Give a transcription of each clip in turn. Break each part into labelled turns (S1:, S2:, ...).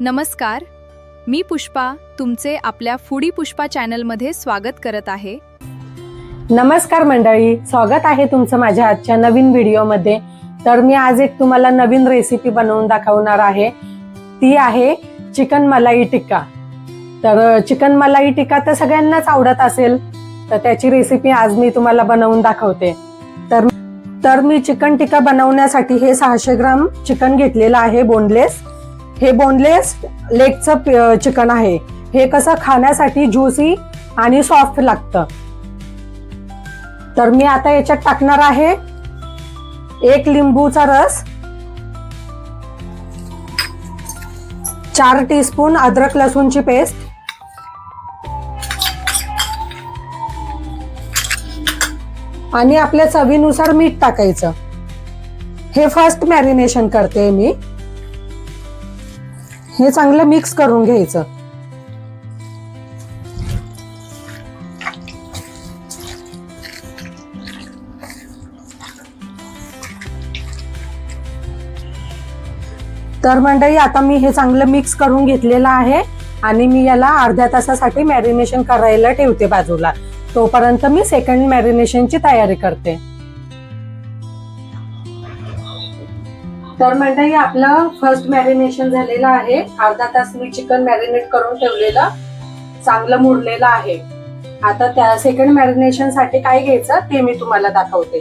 S1: नमस्कार, मी पुष्पा तुमचे आपल्या फूडी पुष्पा चॅनलमध्ये स्वागत करत आहे.
S2: नमस्कार मंडळी, स्वागत आहे तुमचं माझ्या आजच्या नवीन व्हिडिओमध्ये. तर मी आज एक तुम्हाला नवीन रेसिपी बनवून दाखवणार आहे. ती आहे चिकन मलाई टिक्का. तर चिकन मलाई टिक्का तर सगळ्यांनाच आवडत असेल, तर त्याची रेसिपी आज मी तुम्हाला बनवून दाखवते. तर मी चिकन टिक्का बनवण्यासाठी हे 600 ग्राम चिकन घेतलेलं आहे बोनलेस. हे बोनलेस लेगचं चिकन आहे. हे कसं खाण्यासाठी ज्युसी आणि सॉफ्ट लागतं. तर मी आता याच्यात टाकणार आहे 1 लिंबूचा रस, 4 टीस्पून अद्रक लसूणची पेस्ट, आणि आपल्या चवीनुसार मीठ टाकायचं. हे फर्स्ट मॅरिनेशन करते मी. हे चांगलं मिक्स करून घ्यायचं. तर मंडळी, आता मी हे चांगलं मिक्स करून घेतलेलं आहे आणि मी याला अर्ध्या तासासाठी मॅरिनेशन करायला ठेवते बाजूला. तोपर्यंत मी सेकंड मॅरिनेशनची तयारी करते. तर मंडळी, आपलं फर्स्ट मॅरिनेशन झालेलं आहे. अर्धा तास मी चिकन मॅरिनेट करून ठेवलेलं, चांगलं मुरलेलं आहे. आता त्या सेकंड मॅरिनेशन साठी काय घ्यायचं ते मी तुम्हाला दाखवते.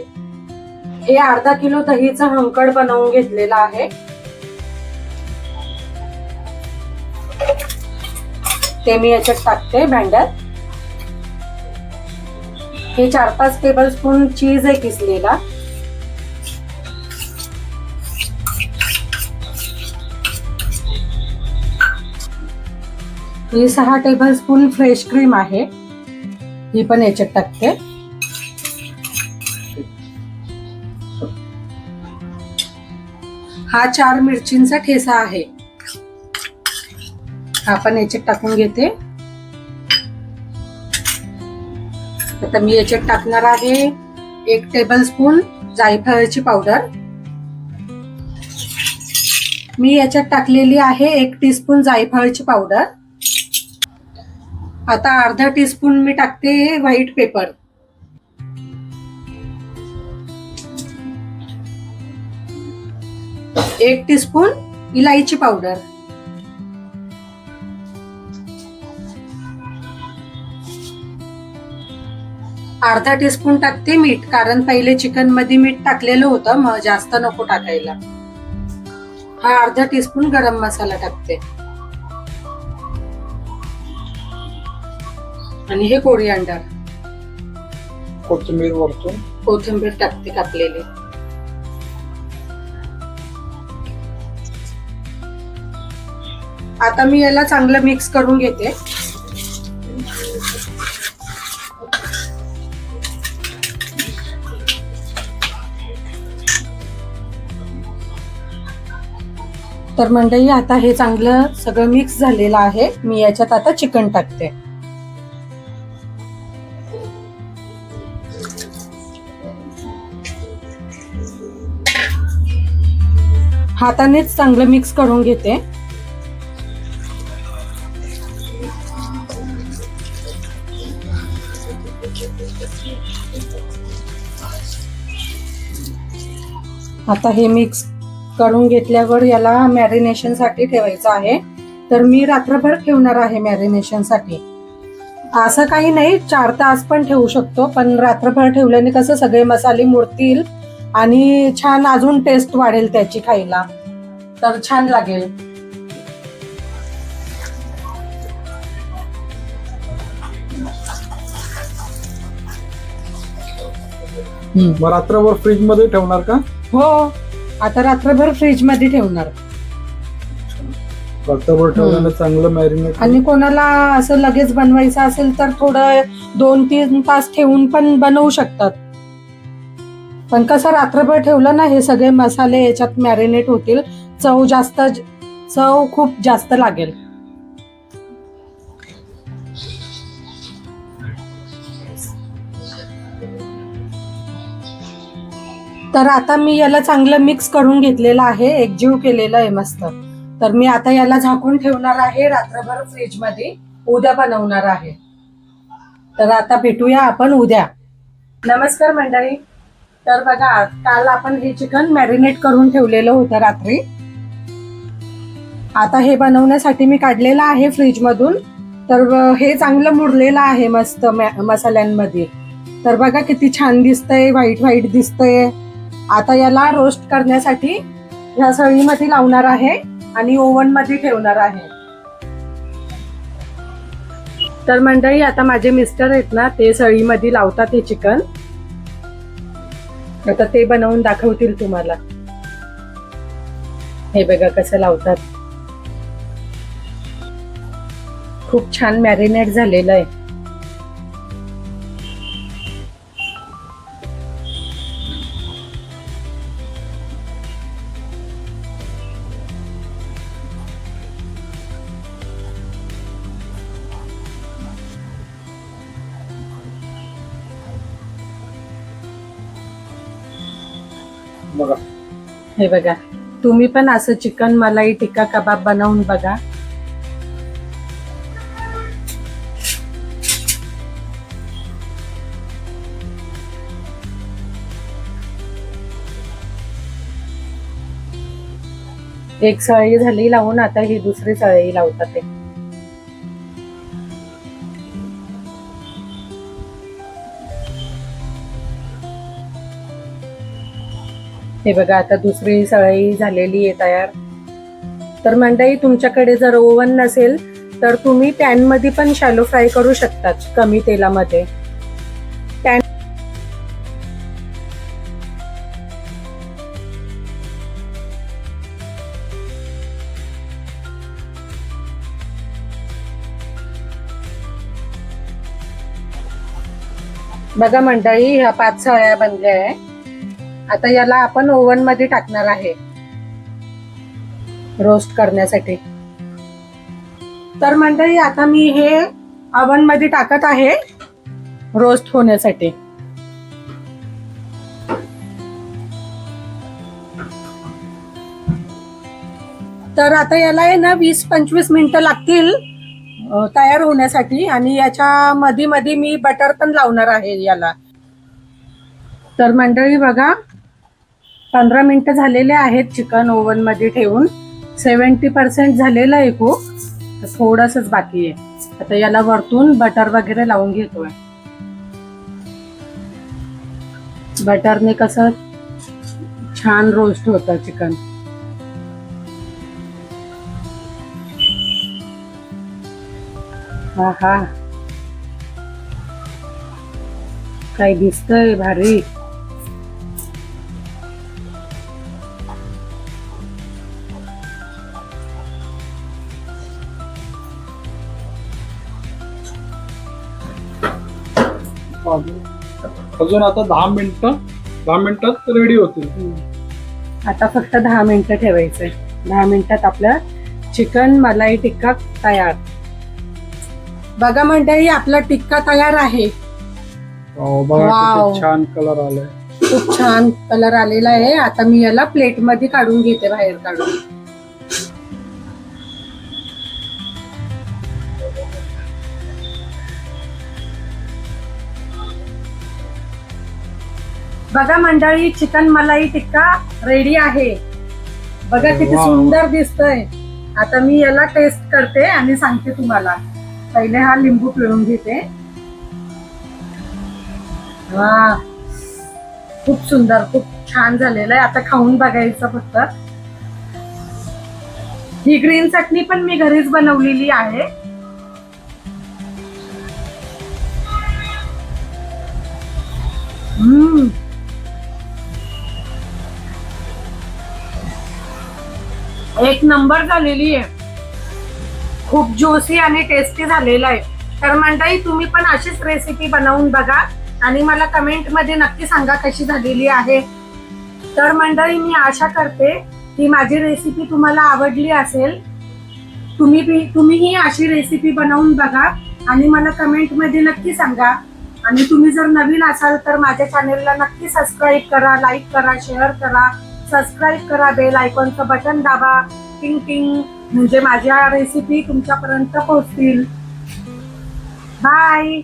S2: हे अर्धा किलो दहीचं हंकड बनवून घेतलेलं आहे. ते मी याच्यात टाकते भांड्यात. हे 4-5 टेबलस्पून चीज आहे किसलेला. ही 6 टेबलस्पून फ्रेश क्रीम आहे. ही पण याच्यात टाकते. हा 4 मिरचींचा ठेचा आहे. हा पण याच्यात टाकून घेते. आता मी याच्यात टाकणार आहे 1 टेबलस्पून जायफळाची पावडर. मी याच्यात टाकलेली आहे 1 टीस्पून जायफळाची पावडर. आता अर्धा टीस्पून मी टाकते व्हाईट पेपर. एक टीस्पून इलायची पावडर. अर्धा टीस्पून टाकते मीठ, कारण पहिले चिकन मध्ये मीठ टाकलेलं होतं, मग जास्त नको टाकायला. हा अर्धा टीस्पून गरम मसाला टाकते. आणि हे कोरिअँडर, कोथिंबीर टाकते कापलेली. आता मी याला चांगलं मिक्स करून घेते. तर मंडळी, आता हे चांगलं सगळं मिक्स झालेलं आहे. मी याच्यात आता चिकन टाकते. हातानेच चांगलं मिक्स करून घेते. आता हे मिक्स करून घेतल्यावर याला मॅरिनेशन साठी ठेवायचं आहे. तर मी रात्रभर ठेवणार आहे मॅरिनेशन साठी. असं काही नाही, 4 तास पण ठेवू शकतो, पण रात्रभर ठेवल्याने कसं सगळे मसाले मुरतील आणि छान अजून टेस्ट वाढेल त्याची खायला, तर छान लागेल.
S3: रात्रभर फ्रीज मध्ये ठेवणार का?
S2: हो, आता रात्रभर फ्रीज मध्ये ठेवणार.
S3: रात्रभर ठेवल्याने चांगलं मॅरिनेट.
S2: आणि कोणाला असं लगेच बनवायचं असेल तर थोडं 2-3 तास ठेवून पण बनवू शकतात. पण कसं रात्रभर ठेवलं ना, हे सगळे मसाले याच्यात मॅरिनेट होतील, चव खूप जास्त लागेल. तर आता मी याला चांगलं मिक्स करून घेतलेलं आहे, एकजीव केलेलं आहे मस्त. तर मी आता याला झाकून ठेवणार आहे रात्रभर फ्रीज मध्ये, उद्या बनवणार आहे. तर आता भेटूया आपण उद्या. नमस्कार मंडळी. तर बघा, काल आपण हे चिकन मॅरिनेट करून ठेवलेलं होतं रात्री. आता हे बनवण्यासाठी मी काढलेलं आहे फ्रीज मधून. तर हे चांगलं मुरलेलं आहे मस्त मसाल्यांमध्ये. तर बघा किती छान दिसतंय, व्हाईट व्हाईट दिसतंय. आता याला रोस्ट करण्यासाठी ह्या सळीमध्ये लावणार आहे आणि ओव्हन मध्ये ठेवणार आहे. तर मंडळी, आता माझे मिस्टर आहेत ना, ते सळीमध्ये लावतात हे चिकन. आता ते बनवून दाखवतील तुम्हाला. हे बघा कसं लावतात. खूप छान मॅरिनेट झालेलं आहे.
S3: बघा,
S2: हे बघा, तुम्ही पण असं चिकन मलाई टिक्का कबाब बनवून बघा. एक सळई झाली लावून, आता ही दुसरी सळई लावतात ते. हे बघा, आता दुसरी सळई झालेली आहे तयार. तर मंडळी, तुमच्याकडे जर ओव्हन नसेल तर तुम्ही पॅन मध्ये पण शॅलो फ्राय करू शकतात, कमी तेलामध्ये. बघा मंडळी, ह्या 5 सळ्या बनल्या आहे. आता याला आपण ओव्हन मध्ये टाकणार आहे रोस्ट करण्यासाठी. तर मंडळी, आता मी हे ओव्हन मध्ये टाकत आहे रोस्ट होण्यासाठी. तर आता याला आहे ना 20-25 मिनिटं लागतील तयार होण्यासाठी. आणि याच्या मध्ये मध्ये मी बटर पण लावणार आहे याला. तर मंडळी बघा, 15 मिनिटं झालेले आहेत चिकन ओव्हन मध्ये ठेवून. 70% झालेलं आहे खूप, थोडंसंच बाकी आहे. आता याला वरतून बटर वगैरे लावून घेतोय. बटरने कसं छान रोस्ट होतं चिकन. हा हा, काय दिसतंय भारी.
S3: अजून आता 10 मिनिटात रेडी होतील.
S2: आता फक्त 10 मिनिटं ठेवायचंय. 10 मिनिटात आपलं चिकन मलाई टिक्का तयार. बघा मंडळी, आपला टिक्का तयार आहे.
S3: बघा
S2: वाव.
S3: किती छान कलर आलाय.
S2: खूप छान कलर आलेला आहे. आता मी याला प्लेट मध्ये काढून घेते, बाहेर काढून. बघा मंडळी, चिकन मलाई टिक्का रेडी आहे. बघा किती
S3: वाव.
S2: सुंदर दिसतंय. आता मी याला टेस्ट करते आणि सांगते तुम्हाला. पहिले हा लिंबू पिळून घेते. वा, खूप सुंदर, खूप छान झालेलं आहे. आता खाऊन बघायचं फक्त. ही ग्रीन चटणी पण मी घरीच बनवलेली आहे. एक नंबर झालेली आहे. खूप ज्युसी आणि टेस्टी झालेलं आहे. तर मंडळी, तुम्ही पण अशीच रेसिपी बनवून बघा आणि मला कमेंट मध्ये नक्की सांगा कशी झालेली आहे. तर मंडळी, मी आशा करते की माझी रेसिपी तुम्हाला आवडली असेल. तुम्हीही अशी रेसिपी बनवून बघा आणि मला कमेंट मध्ये नक्की सांगा. आणि तुम्ही जर नवीन असाल तर माझ्या चॅनेलला नक्की सबस्क्राईब करा, लाईक करा, शेअर करा, सबस्क्राईब करा, बेल आयकॉनचं बटन दाबा, टिंग टिंग, म्हणजे माझ्या रेसिपी तुमच्यापर्यंत पोहोचतील. बाय.